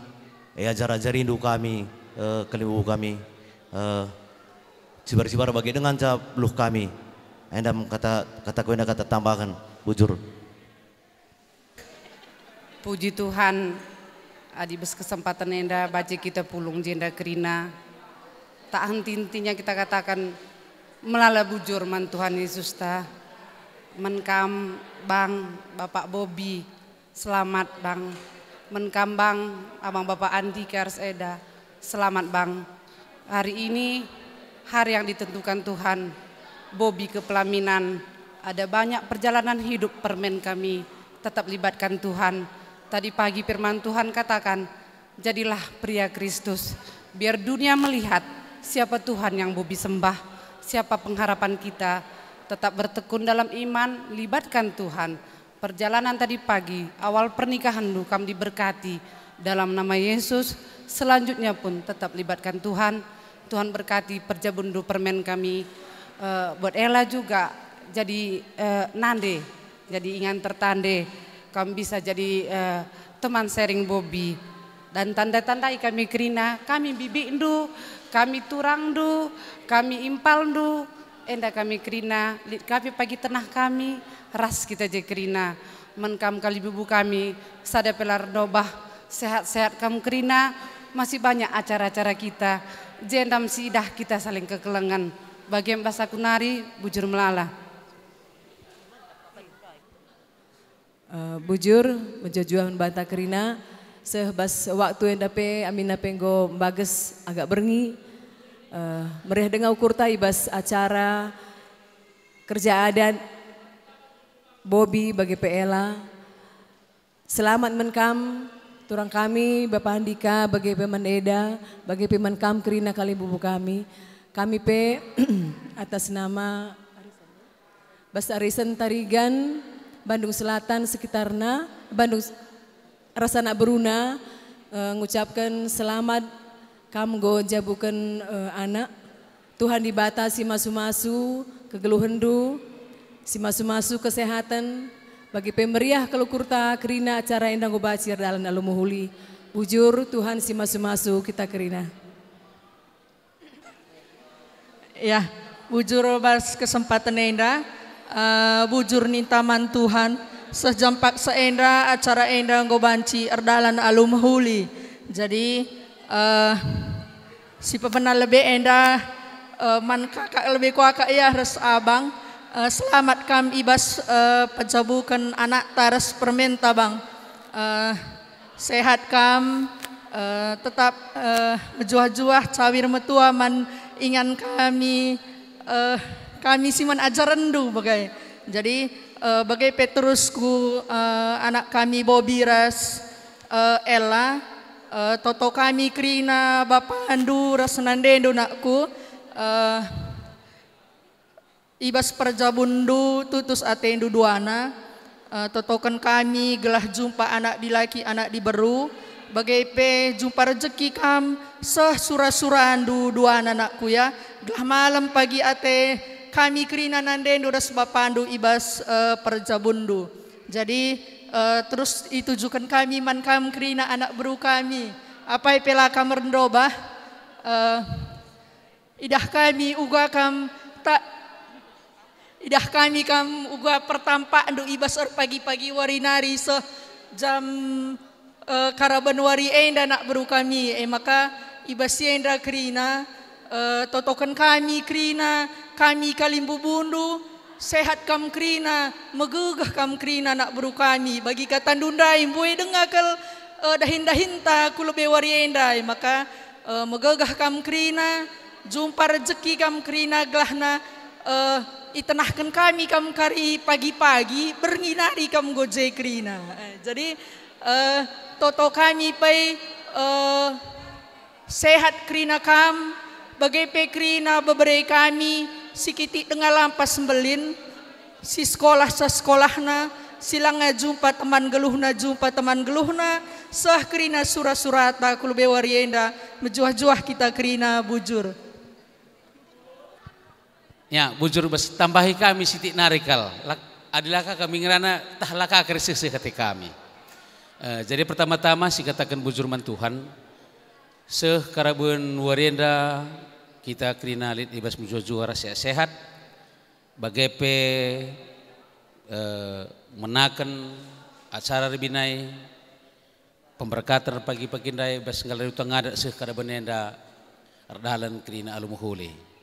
ajar-ajar rindu kami kalimbubu kami sibar-sibar bagi dengan cabluh kami endam kata kuenda kata tambahkan bujur. Puji Tuhan, adi bes kesempatan enda baca kita pulung jenda kerina. Tak henti-hentinya kita katakan melala bujur man Tuhan Yesus ta. Menkam bang Bapak Bobby, selamat bang. Menkam bang abang Bapak Andi Kars Eda, selamat bang. Hari ini hari yang ditentukan Tuhan. Bobby ke pelaminan, ada banyak perjalanan hidup permen kami. Tetap libatkan Tuhan. Tadi pagi firman Tuhan katakan, jadilah pria Kristus. Biar dunia melihat siapa Tuhan yang Bobby sembah, siapa pengharapan kita. Tetap bertekun dalam iman, libatkan Tuhan. Perjalanan tadi pagi, awal pernikahan lu kami diberkati. Dalam nama Yesus, selanjutnya pun tetap libatkan Tuhan. Tuhan berkati perjabundu permen kami. Buat Ella juga jadi nande, jadi ingan tertande. Kami bisa jadi teman sharing Bobby. Dan tanda-tandai kami kerina, kami bibi ndu, kami turang ndu, kami impal ndu, enda kami kerina, kami pagi tenah kami, ras kita je kerina. Menkam kali bubu kami, sada pelar dobah, sehat-sehat kamu kerina, masih banyak acara-acara kita. Jendam sidah kita saling kekelengan. Bagian bahasa kunari, bujur melala. Bujur menjajuan banta kerina sebas waktu yang dape amin napenggo bagus agak berngi meriah dengan ukurta ibas acara kerja adat Bobby bagi PLA. Selamat menkam turang kami Bapak Andika bagi peman Eda bagi peman kam kerina kali bubu kami pe atas nama Bas Arisan Tarigan Bandung Selatan sekitarnya, Bandung Rasana Beruna, ngucapkan selamat kamgo jabukan anak. Tuhan dibatasi masu-masu, kegeluhendu, si masu-masu kesehatan, bagi pemeriah kalau kurta kerina acara endang gobacir dalam alumuhuli. Bujur Tuhan si masu-masu kita kerina. Ya, bujur bas kesempatan enda, bujur nintaman Tuhan, sejampak seenda acara enda gobanci erdalan alumuhuli. Jadi si pemenang lebih enda, man kakak lebih kuaka ya res abang. Selamat kam ibas pencabukan anak taras permenta bang. Sehat kam, tetap juah-juah cawir metua man ingan kami, kami siman ajaran du bagai. Jadi bagai Petrusku anak kami Bobi ras Ella, toto kami Krina Bapak Andu ras nandendo nakku. Ibas perjabundu tutus atendu duana, totokan kami gelah jumpa anak dilaki anak diberu, bagai pe jumpa rezeki kam seh surah-surahandu duana anakku ya, gelah malam pagi ate kami krina nandendo das bapandu ibas perjabundu. Jadi terus ditujukan kami man kam krina anak beru kami, apa pela kam rendobah, idah kami uga kam tak idah kami kam uga pertampak ando ibas pagi-pagi warinari se jam karaban wari enda nak beru kami maka ibas enda krina totokan kami krina kami kalimbu bundu sehat kam krina megegah kam krina nak beru kami bagi kata dundai boy dengakal dahin-dahinta kulube wari enda maka megegah kam krina jumpa rezeki kam krina glahna itenahkan kami kam kari pagi-pagi bernginari kam goje krina. Jadi toto kami pai sehat krina kam bagai pe krina beberei kami sikiti tengah lampas sembelin si sekolah sa sekolahna silang jumpa teman geluhna sah krina surah-surata kulube warienda mejuah-juah kita krina bujur. Ya, bujur bes tambahi kami siti narikal. Adilaka kami ngerana tahlaka krisih hati kami. Jadi pertama-tama si katakan bujur man Tuhan. Seh karabun warienda kita krinalit ibas mujuara sehat. Bagepe menakan acara ribinai pemberkatan pagi-pagi ndai bas ngalaru tangada seh karabun enda ardalan krina alumuhuli.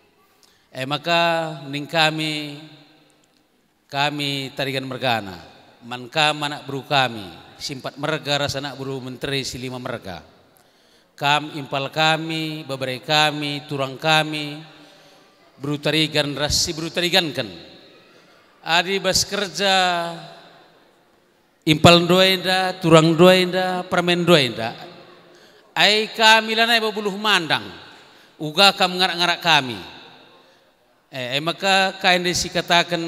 Maka ning kami tarigan mergana manka manak buru kami simpat merga rasa nak buru menteri silima merga kam impal kami babarai kami turang kami buru tarigan rasi buru tarigan kan adi bas kerja impal doenda turang doenda permen doenda ai kami lanai babuluh mandang uga kam ngarak-ngarak kami. Maka kain desi katakan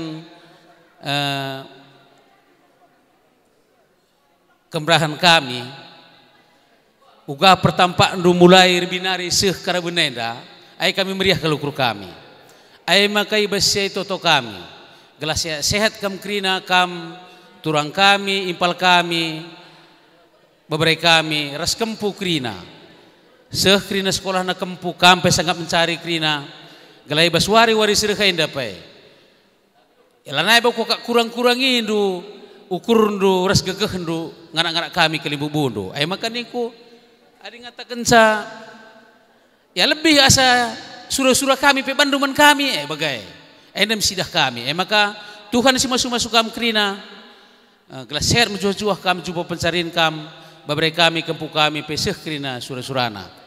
kemerahan kami uga pertampak ndu mulai binari seh karabunenda ai kami meriah kelukur kami ai maka ibasya toto kami gelas sehat kam krina kam turang kami impal kami beberei kami ras kempu krina seh krina sekolah na kempu kampe sangat mencari krina galai baswari wari sirka inda pai. Elanai bako kak kurang-kurang indu ukur ndu ras gegeh ndu nganak-nganak kami kelimbu bundu. Ai maka niku adi ngatakan sa ya lebih asa surah-surah kami pe banduman kami bagai. Endam sidah kami. Maka Tuhan si masuk-masuk kam krina gelas sehat menjuah-juah kami jumpa pencarian kam babarai kami kempu kami pe seh krina surah-surana.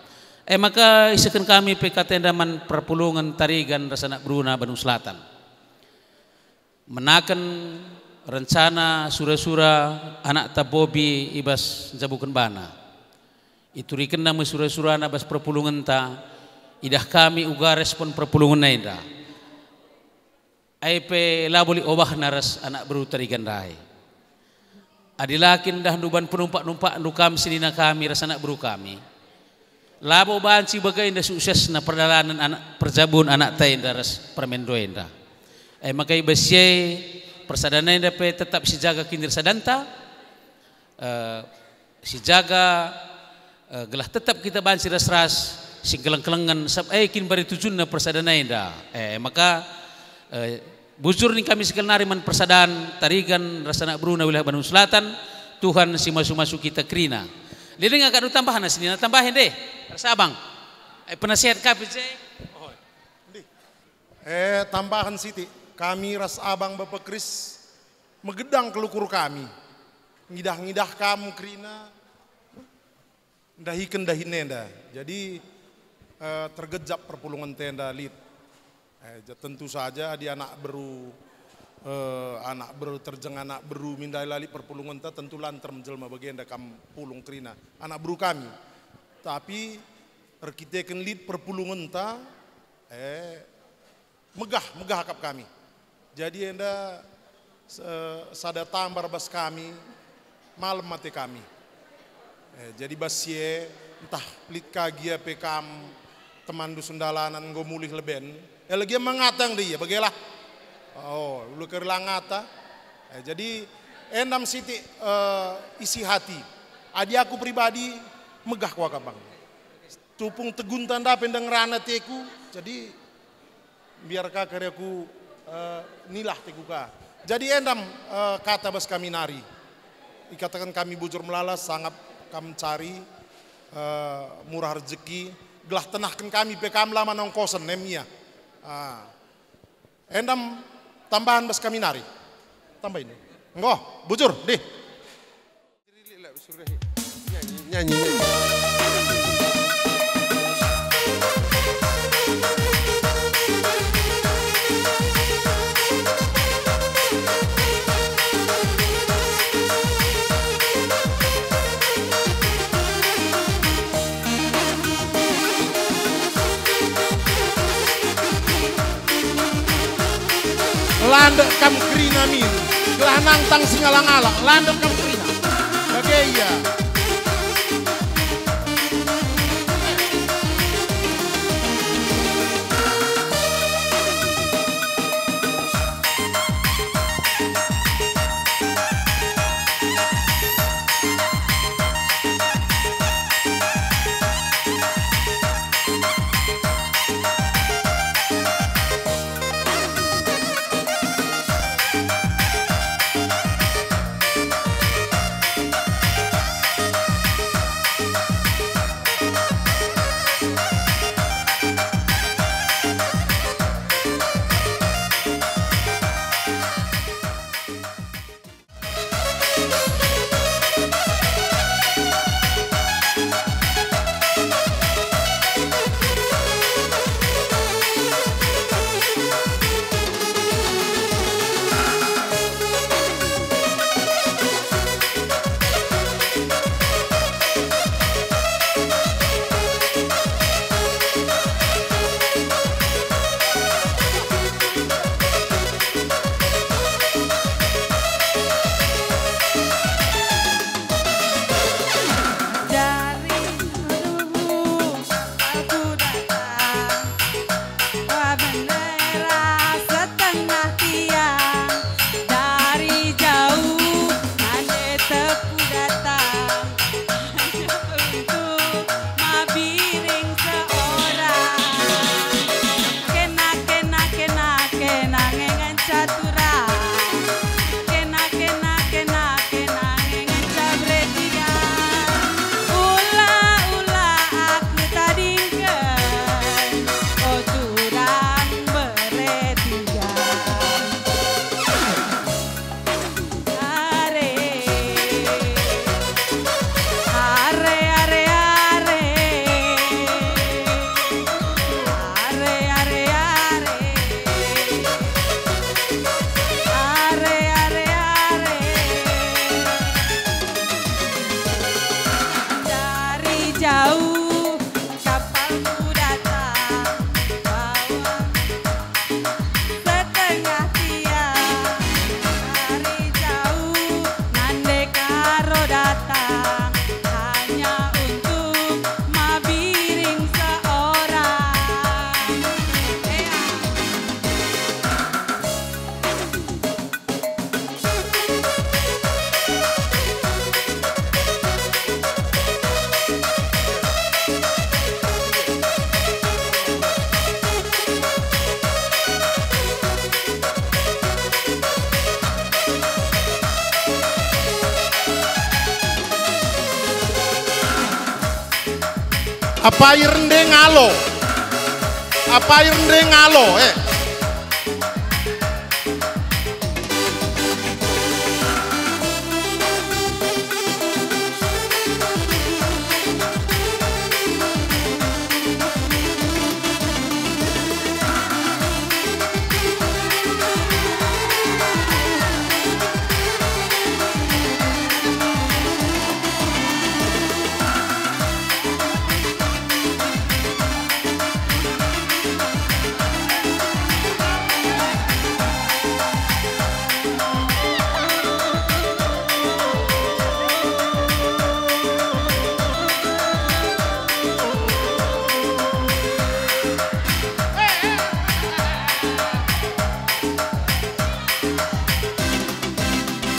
Maka isakan kami pekatendaman perpulungan tarigan rasana Bruna Bandung Selatan. Menakan rencana sura-sura anak tabobi ibas jabukan bana. Itu riken nama sura-sura nabas perpulungan ta idah kami uga respon perpulungan naida. Aipe laboli obah naras anak beru tarigan rai. Adilakin dah nuban penumpak-numpak nukam sinina kami rasa anak buru kami. Labo banci bagai indah sukses na perdalanan anak perjabun anak tay indah ras permendo indah. Makai besye persadana indah pe tetap si jaga kindir sadanta. Si jaga gelah tetap kita banci ras-ras sing keleng-kelengan sab kin bari tujun na persadana indah. Maka bujur ni kami sekali nariman persadaan tarigan rasa anak buru na wilayah Bandung Selatan. Tuhan si masuk-masuk kita krina. Lili nggak kadu tambahan sini, tambahin deh, rasa abang. Penasihat KPJ. Tambahan Siti, kami ras abang Bapak Kris megedang kelukur kami, ngidah kamu krina, dahikan dahinenda. Jadi tergejap perpulungan tenda lid. Tentu saja di anak beru terjeng anak beru mindai lali perpulungan ta tentu lantar menjelma bagian da kam pulung krina anak beru kami tapi arkiteken lid perpulungan ta megah akap kami jadi enda sada tambar bas kami malam mati kami jadi basye entah lid kagia pekam teman dusun dalanan ngomulih leben lagi mengatang dia bagilah. Oh, lu kerlangata. Jadi endam Siti isi hati. Adi aku pribadi megah kwa kabang. Tupung tegun tanda pendeng rana teku. Jadi biar karyaku nilah teku ka. Jadi endam kata bas kami nari. Dikatakan kami bujur melalas sangat kami cari murah rezeki. Gelah tenahkan kami pekam lama nongkosan nemia. Endam tambahan bas kami nari. Tambah ini. Enggak, bujur, deh. Nyanyi. Landek kam krina min, gelah nangtang singalang-alang, landek kam krina. Bagaya. Apa irende ngalo? Apa irende ngalo?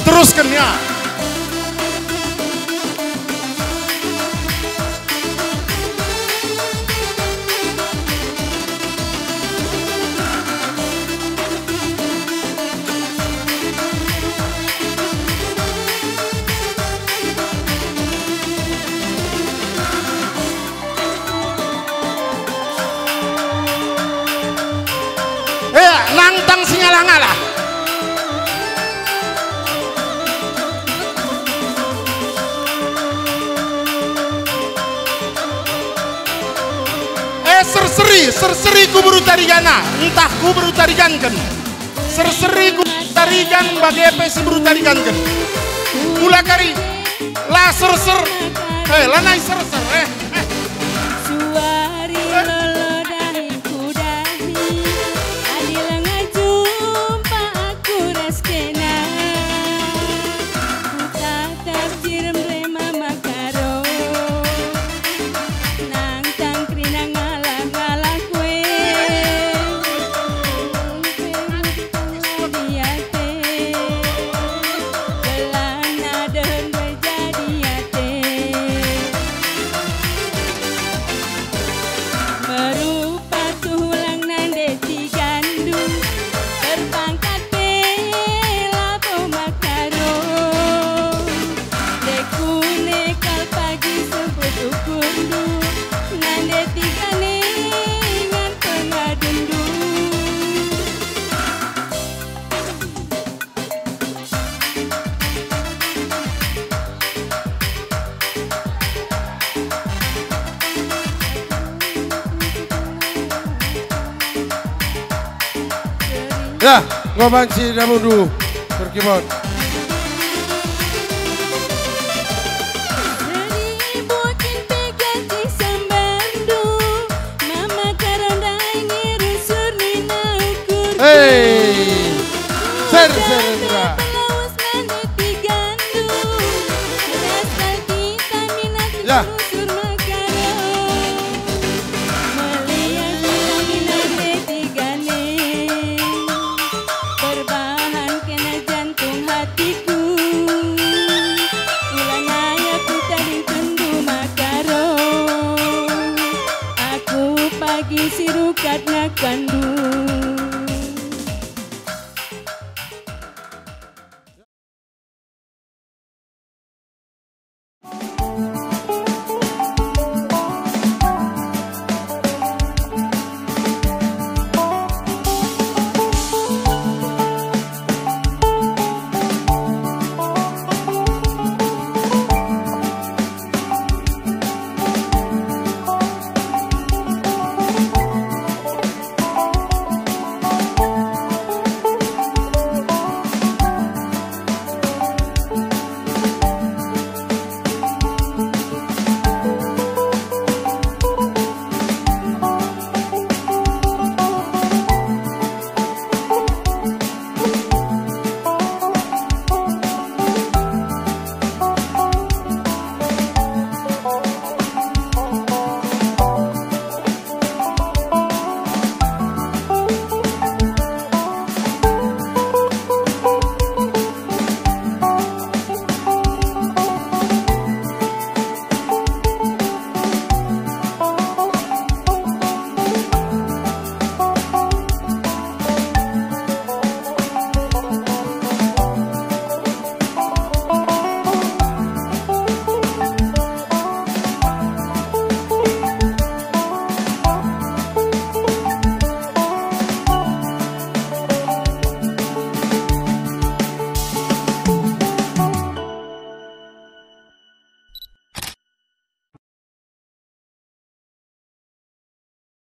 Teruskan ya. Nangtang singalang-alah. Serseri ku baru tarigana, entah ku baru tarigankan. Serseri ku tarigan bagi si baru tarigankan. Mula kari, lah serser, lanai serser, Suari lolo dahi kudahi, adil ngajumpa aku raskena. Ku tatap jiram rema makaro, nang tangkrina ngalah-ngalah kue. Diate, belana dan berjadiate. Merupa tulang nande tigandung, berpangkat bela pemakaro. Dekune kal pagi sebut ukundu, nande tigane ngan pengadundu. Ya, ngomong si Damudu berkibot. Buatin pegati sambandu, mama karandai ngirusur nina ukur. Ser Pelawas nande tigandu, rasal kita minat Ya. ngirusur makaro. Melihat kita minat tigane, berbahan kena jantung hatiku. Ulang aku tadi kendu makaro, aku pagi sirukat nak kandu.